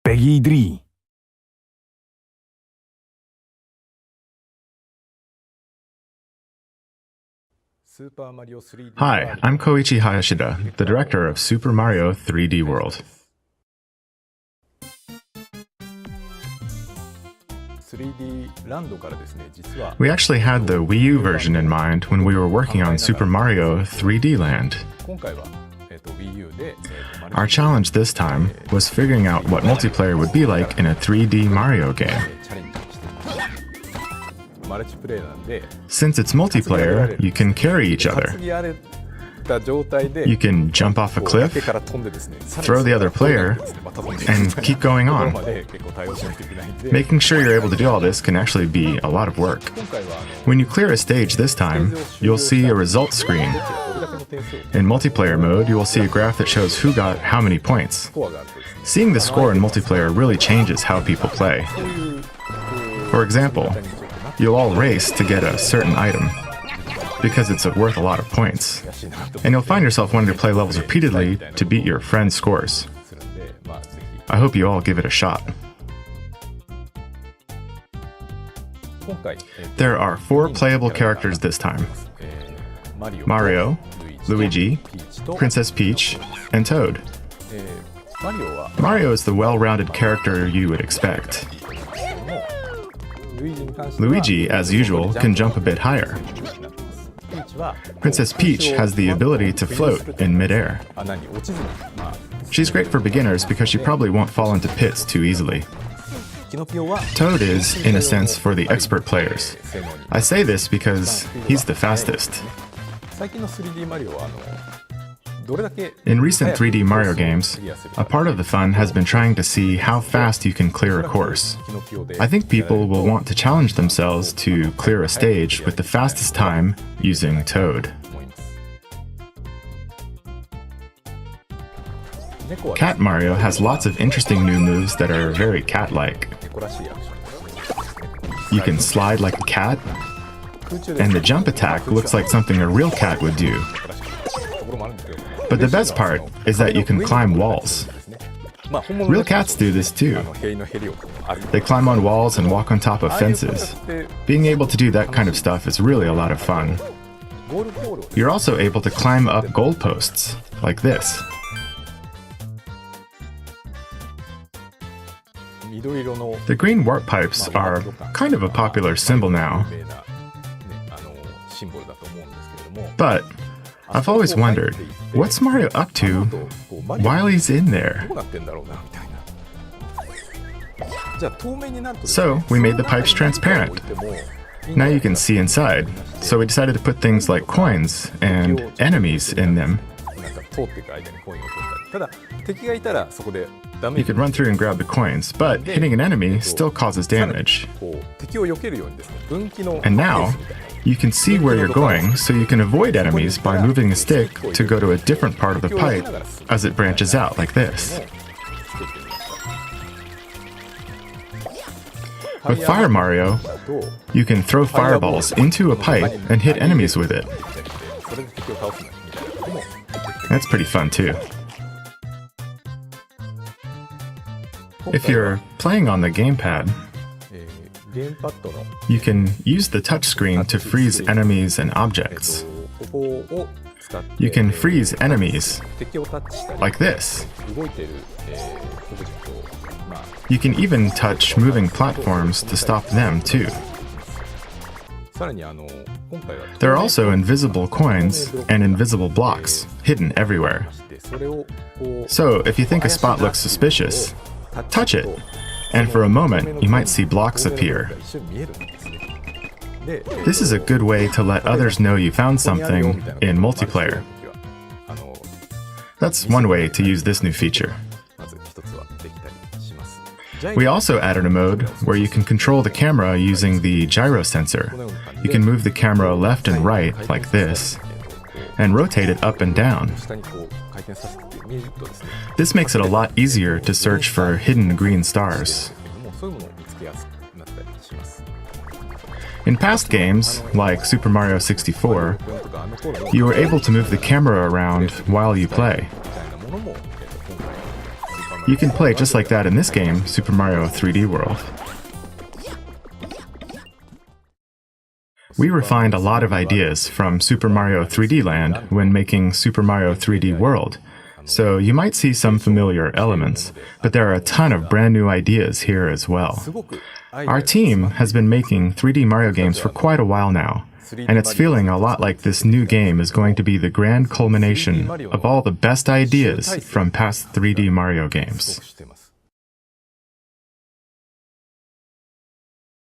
Peggy Dree. Hi, I'm Koichi Hayashida, the director of Super Mario 3D World. We actually had the Wii U version in mind when we were working on Super Mario 3D Land. Our challenge this time was figuring out what multiplayer would be like in a 3D Mario game. Since it's multiplayer, you can carry each other. You can jump off a cliff, throw the other player, and keep going on. Making sure you're able to do all this can actually be a lot of work. When you clear a stage this time, you'll see a results screen. In multiplayer mode, you will see a graph that shows who got how many points. Seeing the score in multiplayer really changes how people play. For example, you'll all race to get a certain item, because it's worth a lot of points. And you'll find yourself wanting to play levels repeatedly to beat your friends' scores. I hope you all give it a shot. There are 4 playable characters this time: Mario, Luigi, Princess Peach, and Toad. Mario is the well-rounded character you would expect. Luigi, as usual, can jump a bit higher. Princess Peach has the ability to float in midair. She's great for beginners because she probably won't fall into pits too easily. Toad is, in a sense, for the expert players. I say this because he's the fastest. In recent 3D Mario games, a part of the fun has been trying to see how fast you can clear a course. I think people will want to challenge themselves to clear a stage with the fastest time using Toad. Cat Mario has lots of interesting new moves that are very cat-like. You can slide like a cat, and the jump attack looks like something a real cat would do. But the best part is that you can climb walls. Real cats do this too. They climb on walls and walk on top of fences. Being able to do that kind of stuff is really a lot of fun. You're also able to climb up goalposts, like this. The green warp pipes are kind of a popular symbol now. But I've always wondered, what's Mario up to while he's in there? So we made the pipes transparent. Now you can see inside, so we decided to put things like coins and enemies in them. You could run through and grab the coins, but hitting an enemy still causes damage. And now, you can see where you're going, so you can avoid enemies by moving a stick to go to a different part of the pipe as it branches out like this. With Fire Mario, you can throw fireballs into a pipe and hit enemies with it. That's pretty fun too. If you're playing on the gamepad, you can use the touchscreen to freeze enemies and objects. You can freeze enemies like this. You can even touch moving platforms to stop them too. There are also invisible coins and invisible blocks hidden everywhere. So if you think a spot looks suspicious, touch it, and for a moment you might see blocks appear. This is a good way to let others know you found something in multiplayer. That's one way to use this new feature. We also added a mode where you can control the camera using the gyro sensor. You can move the camera left and right like this, and rotate it up and down. This makes it a lot easier to search for hidden green stars. In past games, like Super Mario 64, you were able to move the camera around while you play. You can play just like that in this game, Super Mario 3D World. We refined a lot of ideas from Super Mario 3D Land when making Super Mario 3D World, so you might see some familiar elements, but there are a ton of brand new ideas here as well. Our team has been making 3D Mario games for quite a while now, and it's feeling a lot like this new game is going to be the grand culmination of all the best ideas from past 3D Mario games.